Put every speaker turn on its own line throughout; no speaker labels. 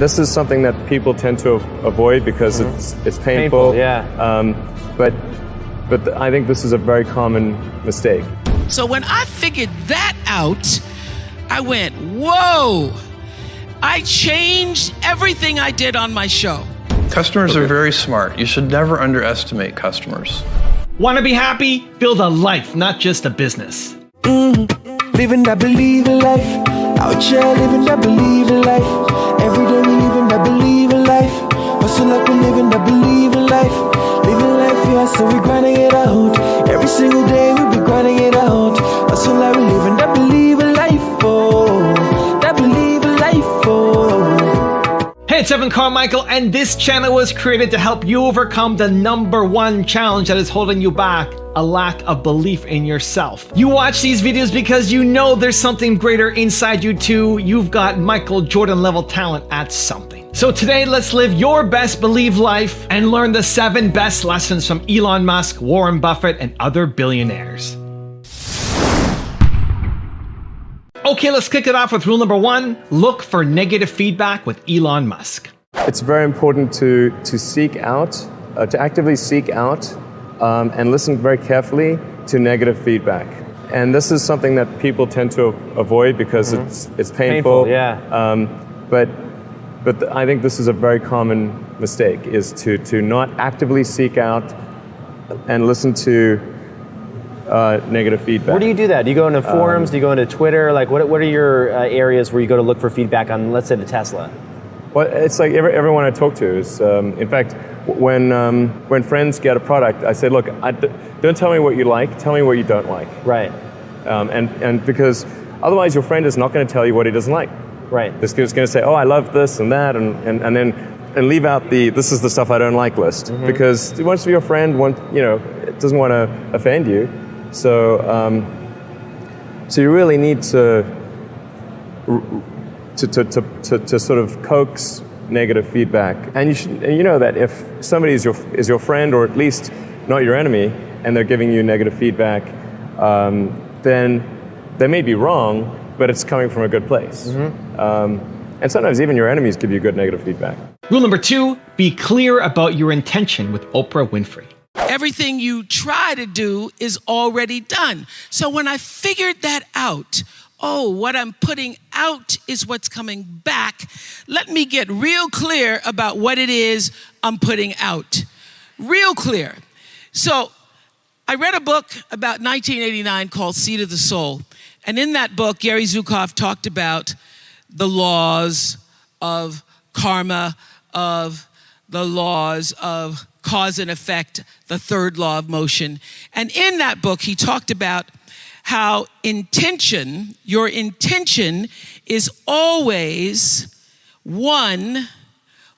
This is something that people tend to avoid because it's painful.
Yeah.
But I think this is a very common mistake.
So when I figured that out, I went, whoa! I changed everything I did on my show.
Customers are very smart. You should never underestimate customers.
Want to be happy? Build a life, not just a business.
Living that believe in life. Out here living that believe in life. Every day we living that believe in life. Hustle like we living that believe in life. Living life, yeah, so we grinding it out. Every single day we be grinding it out. Hustle like we living that believe in life. Oh, that believe in life. Oh.
Hey, it's Evan Carmichael, and this channel was created to help you overcome the #1 challenge that is holding you back: a lack of belief in yourself. You watch these videos because you know there's something greater inside you too. You've got Michael Jordan level talent at something. So today, let's live your best believe life and learn the 7 best lessons from Elon Musk, Warren Buffett, and other billionaires. Okay, let's kick it off with rule number 1. Look for negative feedback with Elon Musk.
It's very important to seek out, to actively seek out and listen very carefully to negative feedback. And this is something that people tend to avoid because it's painful.
Yeah.
But I think this is a very common mistake, is to not actively seek out and listen to negative feedback.
Where do you do that? Do you go into forums? Do you go into Twitter? Like, what are your areas where you go to look for feedback on, let's say, the Tesla?
Well, it's like everyone I talk to is, in fact, when friends get a product, I say, look, don't tell me what you like, tell me what you don't like.
Right.
And because otherwise your friend is not going to tell you what he doesn't like.
Right.
He's going to say, oh, I love this and that, and then leave out the this is the stuff I don't like list, because he wants to be your friend, it doesn't want to offend you. So you really need to sort of coax negative feedback, and you know that if somebody is your friend, or at least not your enemy, and they're giving you negative feedback, then they may be wrong, but it's coming from a good place. And sometimes even your enemies give you good negative feedback.
Rule number 2, be clear about your intention with Oprah Winfrey.
Everything you try to do is already done. So when I figured that out, what I'm putting out is what's coming back, let me get real clear about what it is I'm putting out. Real clear. So I read a book about 1989 called Seed of the Soul. And in that book, Gary Zukav talked about the laws of karma, of the laws of cause and effect, the third law of motion. And in that book, he talked about how your intention is always one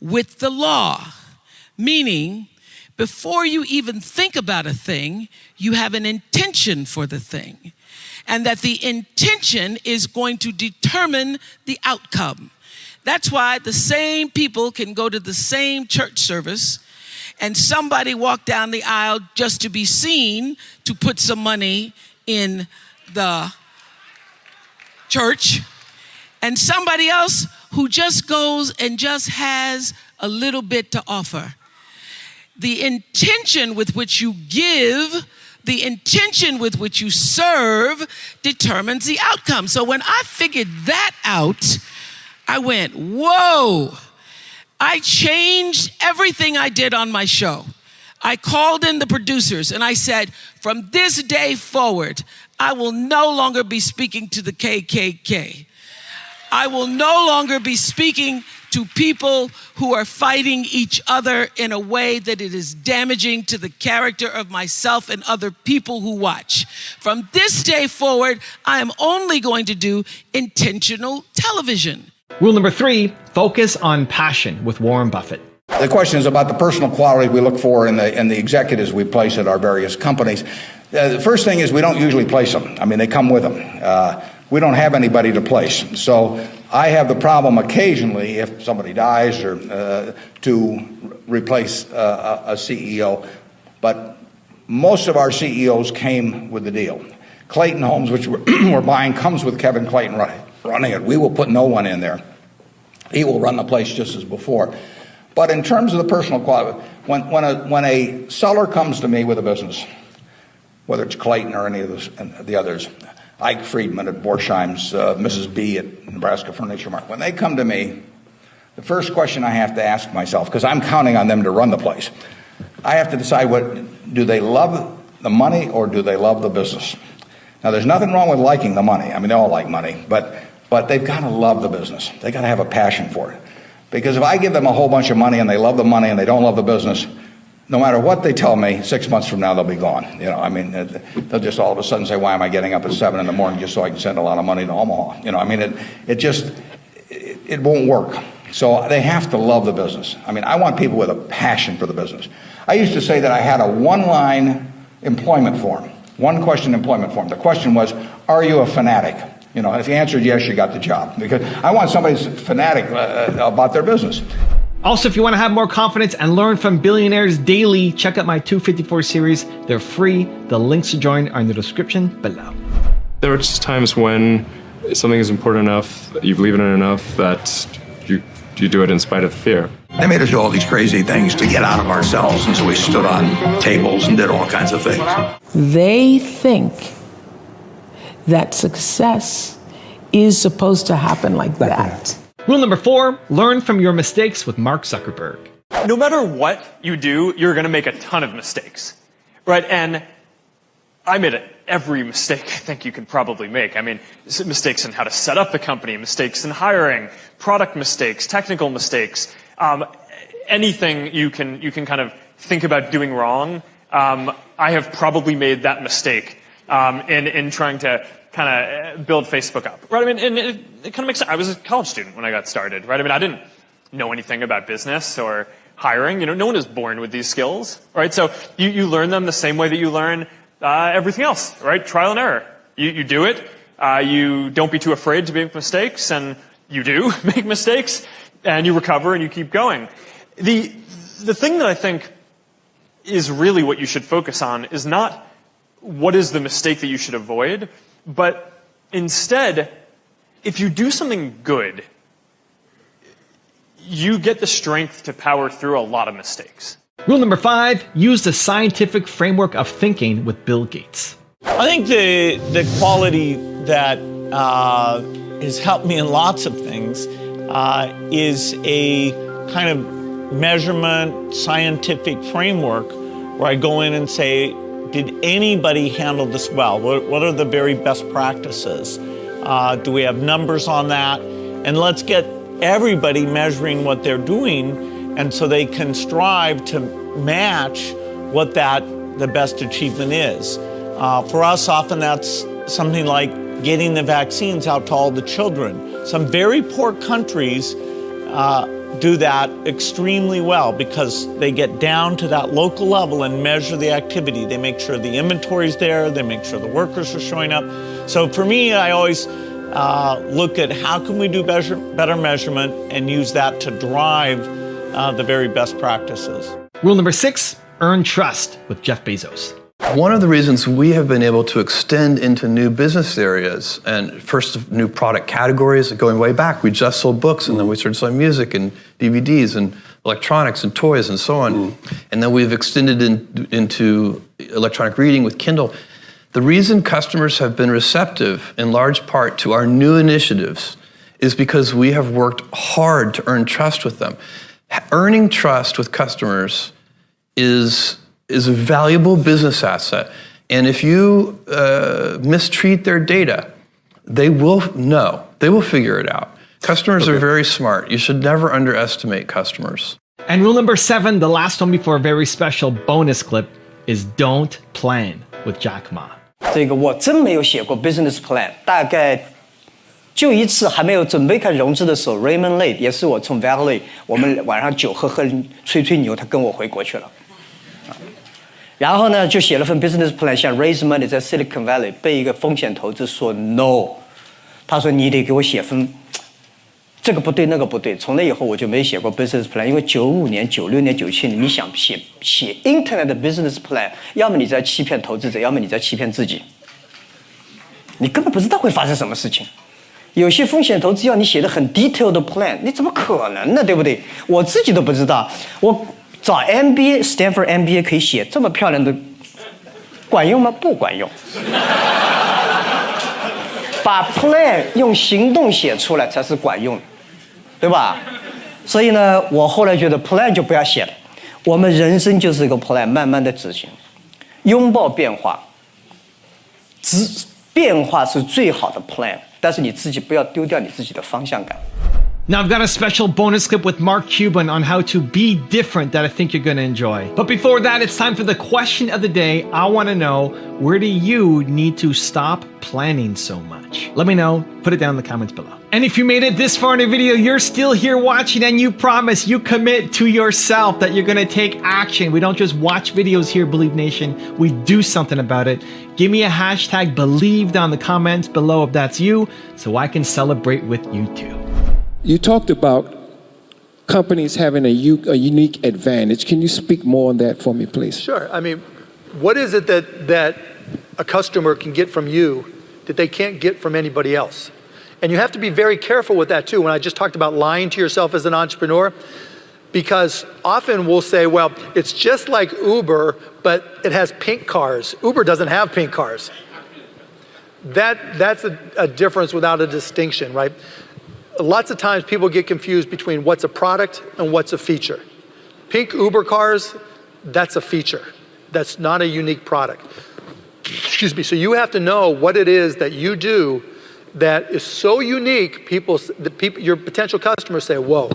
with the law. Meaning, before you even think about a thing, you have an intention for the thing. And that the intention is going to determine the outcome. That's why the same people can go to the same church service and somebody walk down the aisle just to be seen to put some money in the church, and somebody else who just goes and just has a little bit to offer. The intention with which you give, the intention with which you serve determines the outcome. So when I figured that out, I went, whoa, I changed everything I did on my show. I called in the producers and I said, from this day forward, I will no longer be speaking to the KKK. I will no longer be speaking to people who are fighting each other in a way that it is damaging to the character of myself and other people who watch. From this day forward, I am only going to do intentional television.
Rule number 3, focus on passion with Warren Buffett.
The question is about the personal qualities we look for in the executives we place at our various companies. The first thing is we don't usually place them. I mean, they come with them. We don't have anybody to place. So I have the problem occasionally, if somebody dies, or to replace a CEO. But most of our CEOs came with the deal. Clayton Homes, which we're buying, comes with Kevin Clayton running it. We will put no one in there. he will run the place just as before. But in terms of the personal quality, when a seller comes to me with a business, whether it's Clayton or any of the others, Ike Friedman at Borsheim's, Mrs. B at Nebraska Furniture Mart, when they come to me, the first question I have to ask myself, because I'm counting on them to run the place, I have to decide do they love the money or do they love the business? Now, there's nothing wrong with liking the money. I mean, they all like money, but they've got to love the business. They've got to have a passion for it. Because if I give them a whole bunch of money and they love the money and they don't love the business, no matter what they tell me, 6 months from now they'll be gone. You know, I mean, they'll just all of a sudden say, "Why am I getting up at 7 in the morning just so I can send a lot of money to Omaha?" You know, I mean, it won't work. So they have to love the business. I mean, I want people with a passion for the business. I used to say that I had a one-line employment form, one-question employment form. The question was, "Are you a fanatic?" You know, if you answered yes, you got the job. Because I want somebody who's fanatic about their business.
Also, if you want to have more confidence and learn from billionaires daily, check out my 254 series. They're free. The links to join are in the description below.
There are just times when something is important enough, you believe in it enough, that you do it in spite of the fear.
They made us do all these crazy things to get out of ourselves, and so we stood on tables and did all kinds of things.
They think that success is supposed to happen like that.
Rule number 4, learn from your mistakes with Mark Zuckerberg.
No matter what you do, you're going to make a ton of mistakes, right? And I made every mistake I think you could probably make. I mean, mistakes in how to set up the company, mistakes in hiring, product mistakes, technical mistakes, anything you can kind of think about doing wrong. I have probably made that mistake in trying to kind of build Facebook up, right? I mean, and it kind of makes sense. I was a college student when I got started, right? I mean, I didn't know anything about business or hiring. You know, no one is born with these skills, right? So you learn them the same way that you learn everything else, right? Trial and error. You do it. You don't be too afraid to make mistakes, and you do make mistakes, and you recover and you keep going. The thing that I think is really what you should focus on is not what is the mistake that you should avoid, but instead, if you do something good, you get the strength to power through a lot of mistakes.
Rule number 5, use the scientific framework of thinking with Bill Gates.
I think the quality that has helped me in lots of things is a kind of measurement scientific framework where I go in and say, did anybody handle this well? What are the very best practices? Do we have numbers on that? And let's get everybody measuring what they're doing, and so they can strive to match what the best achievement is. For us, often that's something like getting the vaccines out to all the children. Some very poor countries do that extremely well because they get down to that local level and measure the activity. They make sure the inventory's there, they make sure the workers are showing up. So for me, I always look at how can we do better measurement and use that to drive the very best practices.
Rule number 6, earn trust with Jeff Bezos.
One of the reasons we have been able to extend into new business areas and first new product categories, going way back, we just sold books and then we started selling music and DVDs and electronics and toys and so on. And then we've extended into electronic reading with Kindle. The reason customers have been receptive in large part to our new initiatives is because we have worked hard to earn trust with them. Earning trust with customers is a valuable business asset. And if you mistreat their data, they will know. They will figure it out. Customers are very smart. You should never underestimate customers.
And rule number 7, the last one before a very special bonus clip, is don't plan with Jack Ma.
这个我真没有写过 business plan， 大概就一次还没有准备开始融资的时候 ，Raymond Lay 也是我从 Valley， 我们晚上酒喝吹牛，他跟我回国去了。然后呢，就写了份 business plan， 想 raise money 在 Silicon Valley， 被一个风险投资说 no， 他说你得给我写份，这个不对那个不对。从那以后我就没写过 business plan， 因为95年、96年、97年，你想写 Internet 的 business plan， 要么你在欺骗投资者，要么你在欺骗自己，你根本不知道会发生什么事情。有些风险投资要你写的很 detailed 的 plan， 你怎么可能呢？对不对？我自己都不知道，我找 Stanford MBA 可以写这么漂亮的，管用吗？不管用。把 plan 用行动写出来才是管用的，对吧？所以呢，我后来觉得 plan 就不要写了，我们人生就是一个 plan， 慢慢的执行，拥抱变化，变化是最好的 plan。但是你自己不要丢掉你自己的方向感。
Now I've got a special bonus clip with Mark Cuban on how to be different that I think you're going to enjoy. But before that, it's time for the question of the day. I want to know, where do you need to stop planning so much? Let me know. Put it down in the comments below. And if you made it this far in the video, you're still here watching and you promise, you commit to yourself that you're going to take action. We don't just watch videos here, Believe Nation. We do something about it. Give me a hashtag Believe down in the comments below if that's you, so I can celebrate with you too.
You talked about companies having a unique advantage. Can you speak more on that for me, please?
Sure. I mean, what is it that a customer can get from you that they can't get from anybody else? And you have to be very careful with that too. When I just talked about lying to yourself as an entrepreneur, because often we'll say, well, it's just like Uber, but it has pink cars. Uber doesn't have pink cars. That's a difference without a distinction, right? Lots of times people get confused between what's a product and what's a feature. Pink Uber cars, that's a feature. That's not a unique product. Excuse me. So you have to know what it is that you do that is so unique, your potential customers say, whoa,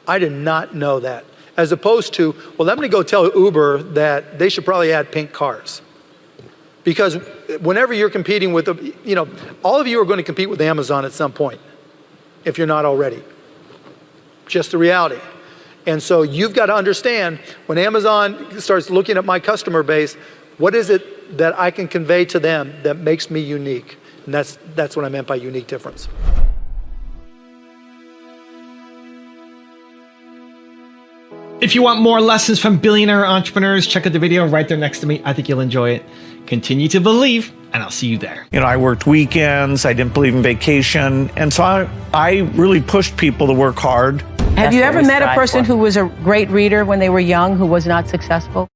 I did not know that. As opposed to, well, let me go tell Uber that they should probably add pink cars. Because whenever you're competing with, all of you are going to compete with Amazon at some point, if you're not already. Just the reality. And so you've got to understand, when Amazon starts looking at my customer base, what is it that I can convey to them that makes me unique? And that's what I meant by unique difference.
If you want more lessons from billionaire entrepreneurs, check out the video right there next to me. I think you'll enjoy it. Continue to believe, and I'll see you there.
You know, I worked weekends, I didn't believe in vacation, and so I really pushed people to work hard.
Have you ever met a person who was a great reader when they were young who was not successful?